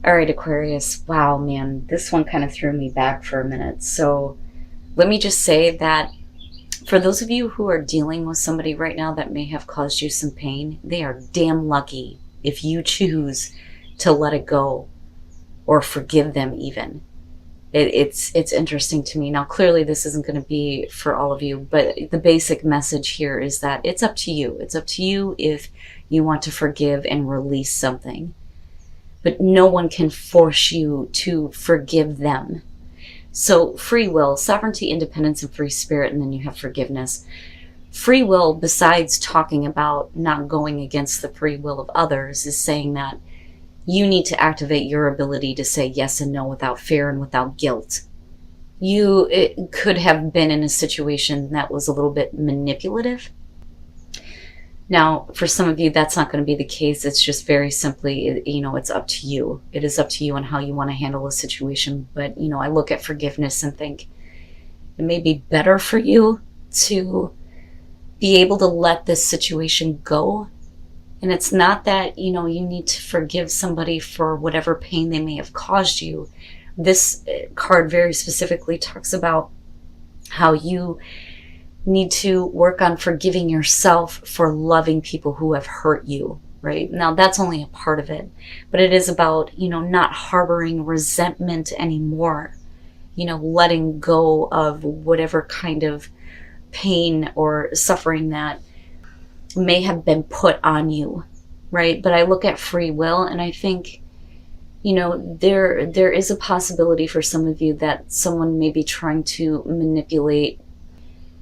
All right, Aquarius. Wow, man, this one kind of threw me back for a minute. So let me just say that for those of you who are dealing with somebody right now that may have caused you some pain, they are damn lucky if you choose to let it go or forgive them even. It's interesting to me. Now, clearly this isn't going to be for all of you, but the basic message here is that it's up to you. It's up to you if you want to forgive and release something. But no one can force you to forgive them. So free will, sovereignty, independence, and free spirit, and then you have forgiveness. Free will, besides talking about not going against the free will of others, is saying that you need to activate your ability to say yes and no without fear and without guilt. You could have been in a situation that was a little bit manipulative. Now, for some of you, that's not going to be the case. It's just very simply, it's up to you. It is up to you on how you want to handle a situation. But, I look at forgiveness and think it may be better for you to be able to let this situation go. And it's not that, you need to forgive somebody for whatever pain they may have caused you. This card very specifically talks about how you need to work on forgiving yourself for loving people who have hurt you, right? Now, that's only a part of it, but it is about, not harboring resentment anymore, letting go of whatever kind of pain or suffering that may have been put on you, right? But I look at free will and I think, there is a possibility for some of you that someone may be trying to manipulate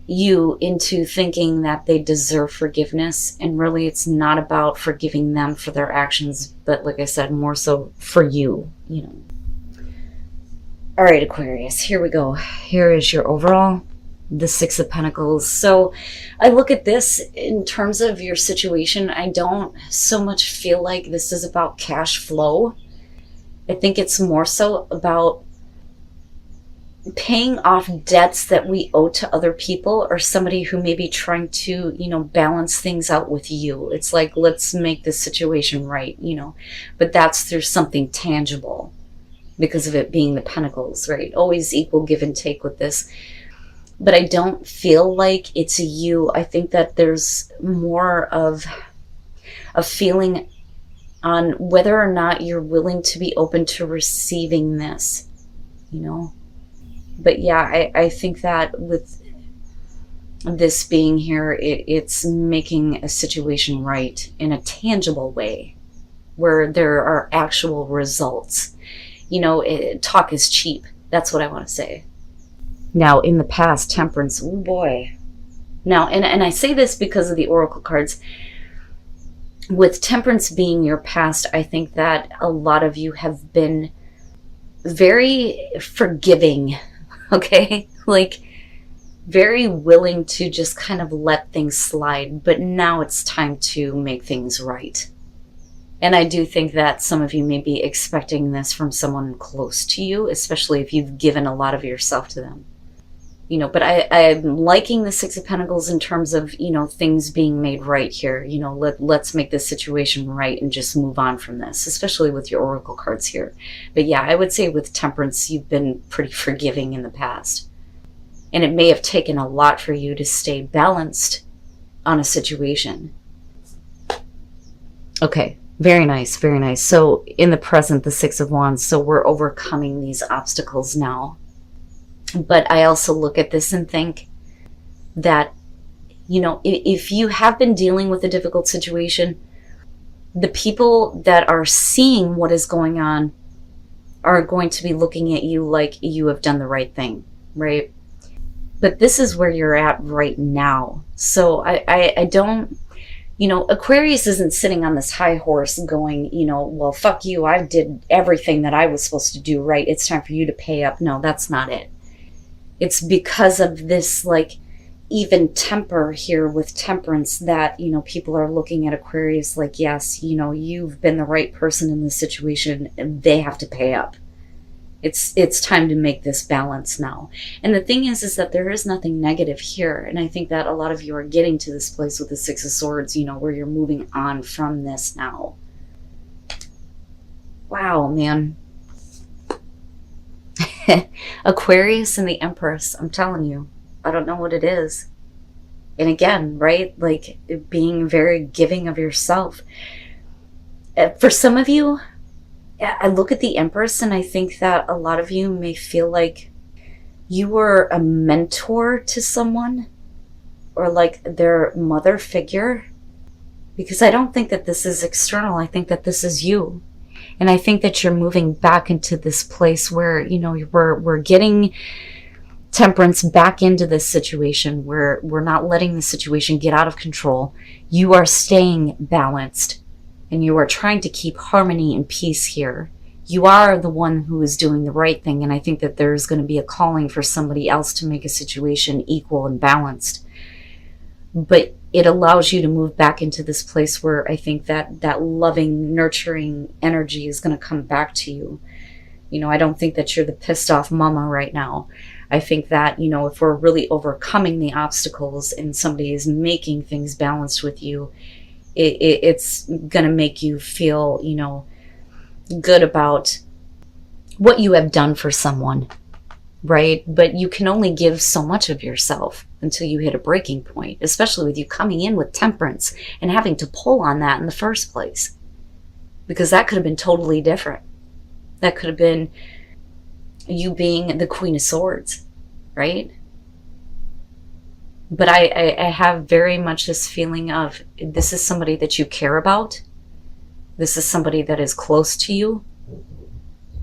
you into thinking that they deserve forgiveness, and really it's not about forgiving them for their actions, but like I said, more so for you. All right, Aquarius, here we go. Here is your overall, the Six of Pentacles. So I look at this in terms of your situation. I don't so much feel like this is about cash flow. I think it's more so about paying off debts that we owe to other people, or somebody who may be trying to, balance things out with you. It's like, let's make this situation right, but that's through something tangible because of it being the Pentacles, right? Always equal give and take with this. But I don't feel like it's you. I think that there's more of a feeling on whether or not you're willing to be open to receiving this, But yeah, I think that with this being here, it's making a situation right in a tangible way where there are actual results. Talk is cheap. That's what I want to say. Now, in the past, Temperance, oh boy. Now, and I say this because of the Oracle cards. With Temperance being your past, I think that a lot of you have been very forgiving, okay? Like, very willing to just kind of let things slide, but now it's time to make things right. And I do think that some of you may be expecting this from someone close to you, especially if you've given a lot of yourself to them. But I'm liking the Six of Pentacles in terms of, things being made right here. Let's make this situation right and just move on from this, especially with your Oracle cards here. But yeah, I would say with Temperance, you've been pretty forgiving in the past. And it may have taken a lot for you to stay balanced on a situation. Okay, very nice, very nice. So in the present, the Six of Wands, so we're overcoming these obstacles now. But I also look at this and think that, if you have been dealing with a difficult situation, the people that are seeing what is going on are going to be looking at you like you have done the right thing, right? But this is where you're at right now. So I don't, Aquarius isn't sitting on this high horse going, well, fuck you, I did everything that I was supposed to do right. It's time for you to pay up. No, that's not it. It's because of this, even temper here with Temperance that, people are looking at Aquarius like, yes, you've been the right person in this situation and they have to pay up. It's time to make this balance now. And the thing is that there is nothing negative here. And I think that a lot of you are getting to this place with the Six of Swords, where you're moving on from this now. Wow, man. Aquarius and the Empress, I'm telling you, I don't know what it is. And again, right, like being very giving of yourself. For some of you, I look at the Empress and I think that a lot of you may feel like you were a mentor to someone, or like their mother figure, because I don't think that this is external. I think that this is you. And I think that you're moving back into this place where, you know, we're getting Temperance back into this situation where we're not letting the situation get out of control. You are staying balanced and you are trying to keep harmony and peace here. You are the one who is doing the right thing. And I think that there's going to be a calling for somebody else to make a situation equal and balanced. But it allows you to move back into this place where I think that that loving, nurturing energy is going to come back to you. You know, I don't think that you're the pissed off mama right now. I think that, you know, if we're really overcoming the obstacles and somebody is making things balanced with you, it's going to make you feel, you know, good about what you have done for someone, right? But you can only give so much of yourself until you hit a breaking point, especially with you coming in with Temperance and having to pull on that in the first place, because that could have been totally different. That could have been you being the Queen of Swords, right? But I have very much this feeling of this is somebody that you care about. This is somebody that is close to you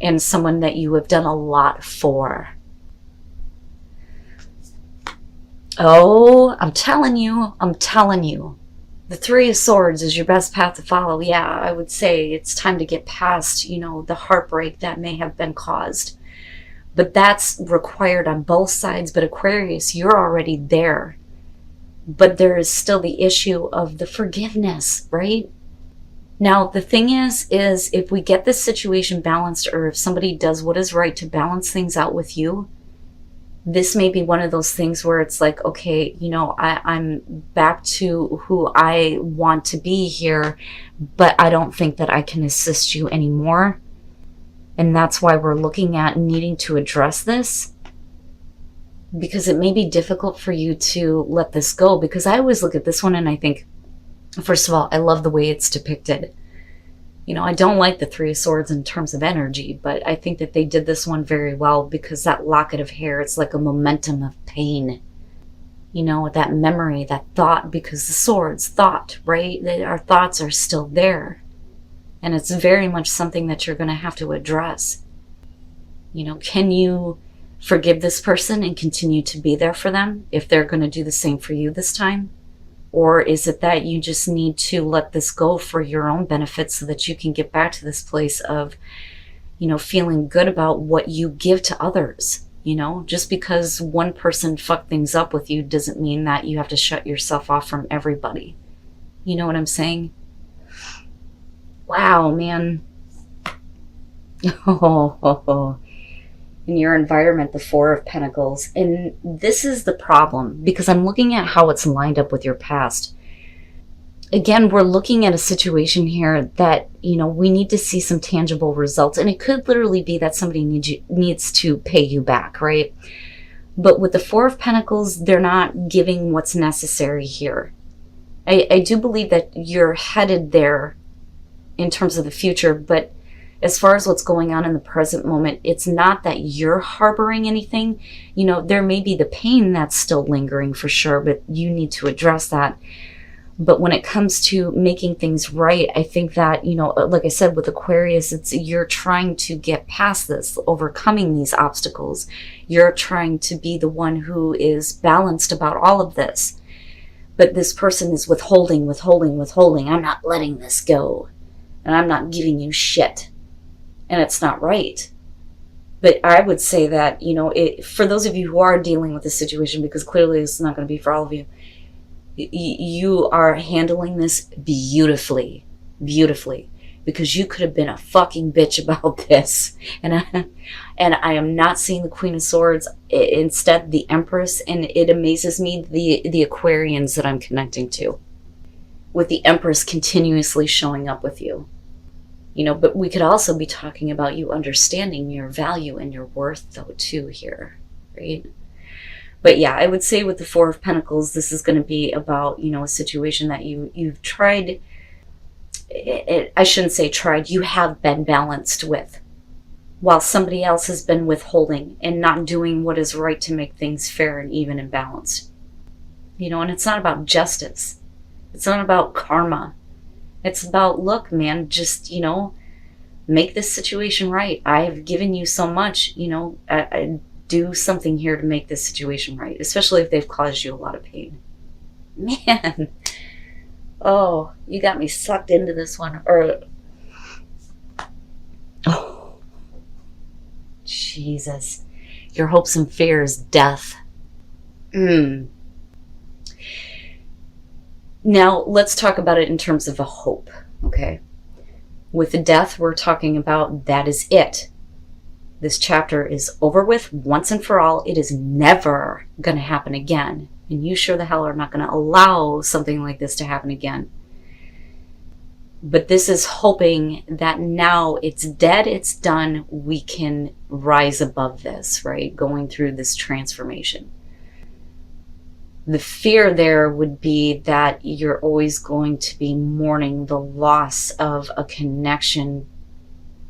and someone that you have done a lot for. Oh, I'm telling you. The Three of Swords is your best path to follow. Yeah, I would say it's time to get past, you know, the heartbreak that may have been caused. But that's required on both sides. But Aquarius, you're already there. But there is still the issue of the forgiveness, right? Now, the thing is if we get this situation balanced, or if somebody does what is right to balance things out with you, this may be one of those things where it's like, okay, you know, I'm back to who I want to be here, but I don't think that I can assist you anymore. And that's why we're looking at needing to address this, because it may be difficult for you to let this go. Because I always look at this one and I think, first of all, I love the way it's depicted. You know, I don't like the Three of Swords in terms of energy, but I think that they did this one very well, because that locket of hair, it's like a momentum of pain. You know, that memory, that thought, because the swords, thought, right? Our thoughts are still there. And it's very much something that you're going to have to address. You know, can you forgive this person and continue to be there for them if they're going to do the same for you this time? Or is it that you just need to let this go for your own benefit so that you can get back to this place of, you know, feeling good about what you give to others? You know, just because one person fucked things up with you doesn't mean that you have to shut yourself off from everybody. You know what I'm saying? Wow, man. In your environment, the Four of Pentacles. And this is the problem, because I'm looking at how it's lined up with your past. Again, we're looking at a situation here that, you know, we need to see some tangible results. And it could literally be that somebody needs to pay you back, right? But with the Four of Pentacles, they're not giving what's necessary here. I do believe that you're headed there in terms of the future, but as far as what's going on in the present moment, it's not that you're harboring anything. You know, there may be the pain that's still lingering for sure, but you need to address that. But when it comes to making things right, I think that, you know, like I said, with Aquarius, it's you're trying to get past this, overcoming these obstacles. You're trying to be the one who is balanced about all of this. But this person is withholding. I'm not letting this go. And I'm not giving you shit. And it's not right. But I would say that, you know, for those of you who are dealing with this situation, because clearly this is not going to be for all of you, you are handling this beautifully, because you could have been a fucking bitch about this. And I am not seeing the Queen of Swords, instead the Empress, and it amazes me the Aquarians that I'm connecting to, with the Empress continuously showing up with you. You know, but we could also be talking about you understanding your value and your worth though too here, right? But yeah, I would say with the Four of Pentacles, this is going to be about, you know, a situation that you've tried, I shouldn't say tried, you have been balanced with, while somebody else has been withholding and not doing what is right to make things fair and even and balanced. You know, and it's not about justice. It's not about karma. It's about, look, man, just, you know, make this situation right. I've given you so much, you know, I do something here to make this situation right, especially if they've caused you a lot of pain. Man, oh, you got me sucked into this one. Or, oh, Jesus, your hopes and fears, death. Now, let's talk about it in terms of a hope, okay? With the death, we're talking about that is it. This chapter is over with once and for all. It is never going to happen again. And you sure the hell are not going to allow something like this to happen again. But this is hoping that now it's dead, it's done, we can rise above this, right? Going through this transformation. The fear there would be that you're always going to be mourning the loss of a connection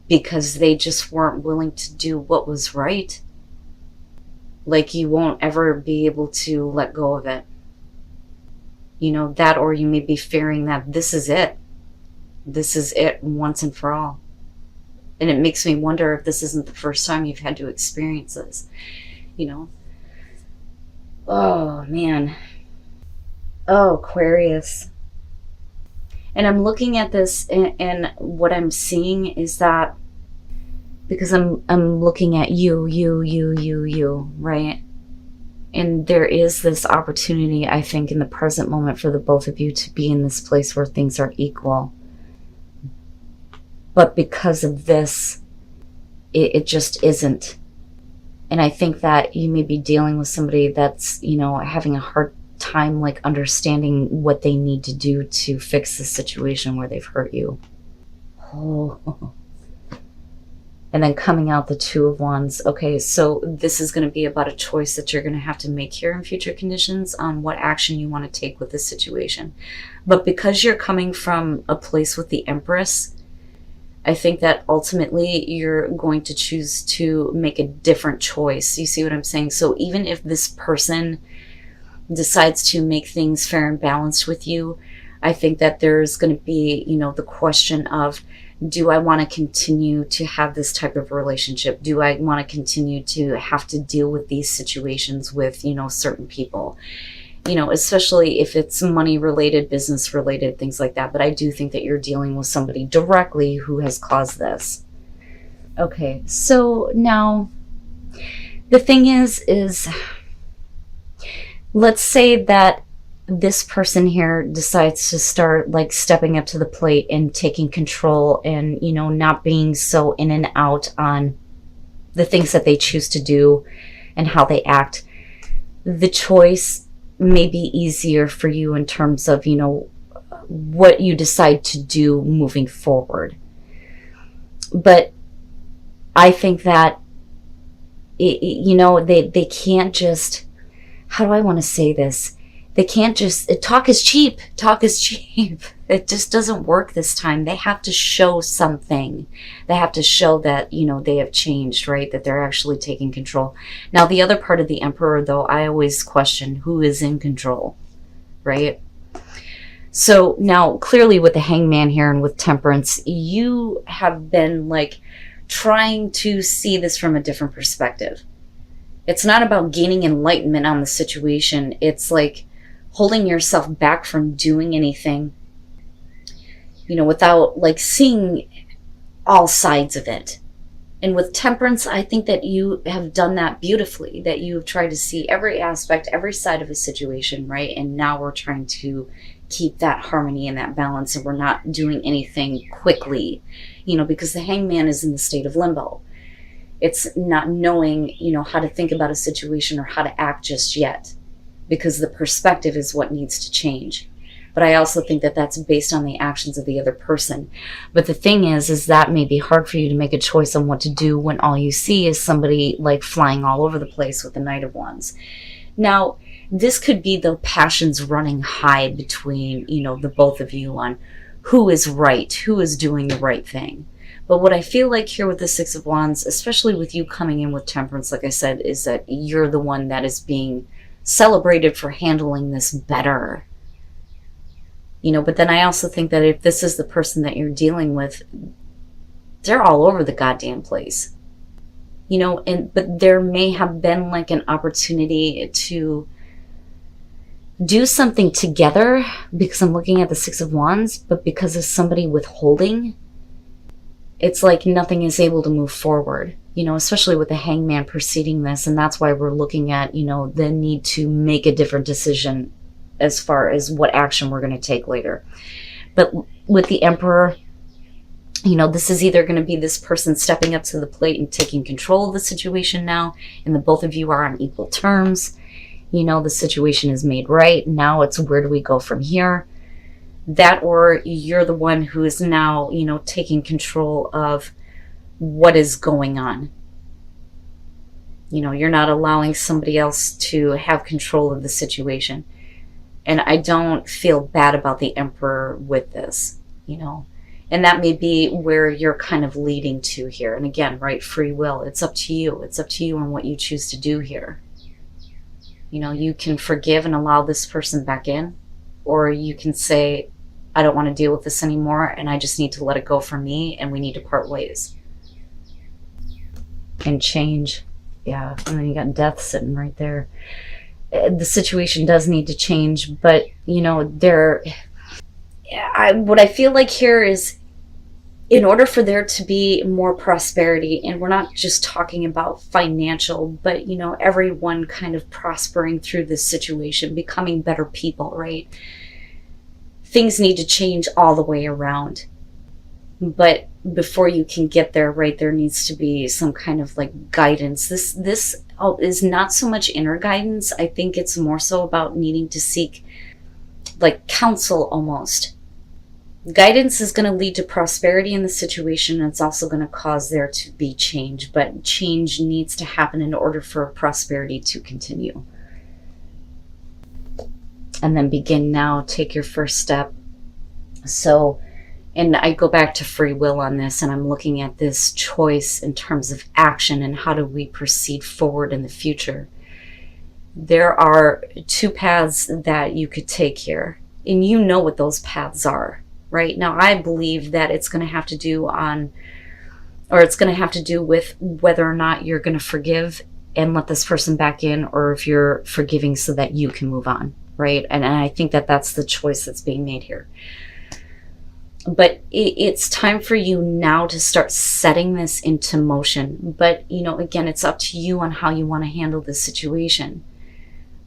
because they just weren't willing to do what was right. Like you won't ever be able to let go of it. You know, that, or you may be fearing that this is it. This is it once and for all. And it makes me wonder if this isn't the first time you've had to experience this, you know. Oh, man. Oh, Aquarius. And I'm looking at this, and what I'm seeing is that, because I'm looking at you, right? And there is this opportunity, I think, in the present moment for the both of you to be in this place where things are equal. But because of this, it just isn't. And I think that you may be dealing with somebody that's, you know, having a hard time like understanding what they need to do to fix the situation where they've hurt you. Oh. And then coming out the Two of Wands. Okay, so this is going to be about a choice that you're going to have to make here in future conditions on what action you want to take with this situation. But because you're coming from a place with the Empress, I think that ultimately you're going to choose to make a different choice. You see what I'm saying? So even if this person decides to make things fair and balanced with you, I think that there's going to be, you know, the question of, do I want to continue to have this type of relationship? Do I want to continue to have to deal with these situations with, you know, certain people? You know, especially if it's money related, business related, things like that. But I do think that you're dealing with somebody directly who has caused this. Okay, so now the thing is let's say that this person here decides to start like stepping up to the plate and taking control and, you know, not being so in and out on the things that they choose to do and how they act. The choice may be easier for you in terms of, you know, what you decide to do moving forward. But I think that, you know, they can't just, how do I want to say this? They can't just, talk is cheap. Talk is cheap. It just doesn't work this time. They have to show something. They have to show that, you know, they have changed, right? That they're actually taking control. Now, the other part of the Emperor, though, I always question who is in control, right? So now, clearly with the Hangman here and with Temperance, you have been like trying to see this from a different perspective. It's not about gaining enlightenment on the situation. It's like holding yourself back from doing anything, you know, without like seeing all sides of it. And with Temperance, I think that you have done that beautifully, that you've tried to see every aspect, every side of a situation, right? And now we're trying to keep that harmony and that balance, and we're not doing anything quickly, you know, because the Hangman is in the state of limbo. It's not knowing, you know, how to think about a situation or how to act just yet, because the perspective is what needs to change. But I also think that that's based on the actions of the other person. But the thing is that may be hard for you to make a choice on what to do when all you see is somebody like flying all over the place with the Knight of Wands. Now, this could be the passions running high between, you know, the both of you on who is right, who is doing the right thing. But what I feel like here with the Six of Wands, especially with you coming in with Temperance, like I said, is that you're the one that is being celebrated for handling this better. You know, but then I also think that if this is the person that you're dealing with, they're all over the goddamn place. You know, but there may have been like an opportunity to do something together, because I'm looking at the Six of Wands, but because of somebody withholding, it's like nothing is able to move forward, you know, especially with the Hangman preceding this. And that's why we're looking at, you know, the need to make a different decision as far as what action we're going to take later. But with the Emperor, you know, this is either going to be this person stepping up to the plate and taking control of the situation now, and the both of you are on equal terms. You know, the situation is made right. Now it's where do we go from here? That, or you're the one who is now, you know, taking control of what is going on. You know, you're not allowing somebody else to have control of the situation. And I don't feel bad about the Emperor with this, you know. And that may be where you're kind of leading to here. And again, right, free will. It's up to you. It's up to you on what you choose to do here. You know, you can forgive and allow this person back in. Or you can say, I don't want to deal with this anymore, and I just need to let it go for me, and we need to part ways. And change. Yeah, and then you got death sitting right there. The situation does need to change, but, you know, what I feel like here is, in order for there to be more prosperity, and we're not just talking about financial, but, you know, everyone kind of prospering through this situation, becoming better people, right? Things need to change all the way around. But before you can get there, right, there needs to be some kind of like guidance. This is not so much inner guidance. I think it's more so about needing to seek like counsel almost. Guidance is going to lead to prosperity in the situation, and it's also going to cause there to be change. But change needs to happen in order for prosperity to continue. And then begin now, take your first step. So, and I go back to free will on this, and I'm looking at this choice in terms of action and how do we proceed forward in the future. There are two paths that you could take here, and you know what those paths are, right? Now, I believe that it's going to have to do with whether or not you're going to forgive and let this person back in, or if you're forgiving so that you can move on. Right? And I think that that's the choice that's being made here. But it's time for you now to start setting this into motion. But, you know, again, it's up to you on how you want to handle this situation.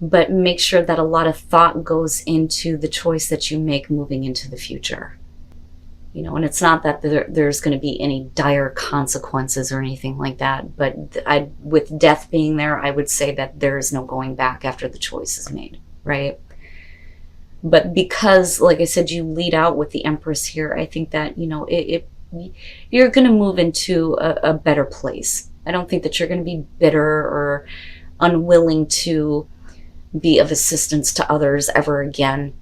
But make sure that a lot of thought goes into the choice that you make moving into the future. You know, and it's not that there's going to be any dire consequences or anything like that. But with death being there, I would say that there is no going back after the choice is made. Right? But because, like I said, you lead out with the Empress here, I think that, you know, you're going to move into a better place. I don't think that you're going to be bitter or unwilling to be of assistance to others ever again.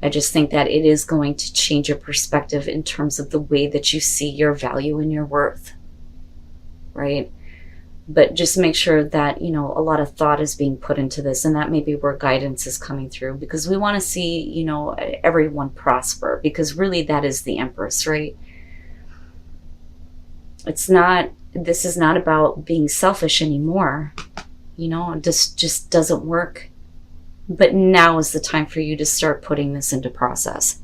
I just think that it is going to change your perspective in terms of the way that you see your value and your worth. Right? But just make sure that, you know, a lot of thought is being put into this, and that may be where guidance is coming through, because we want to see, you know, everyone prosper, because really that is the Empress, right? This is not about being selfish anymore. You know, it just doesn't work. But now is the time for you to start putting this into process.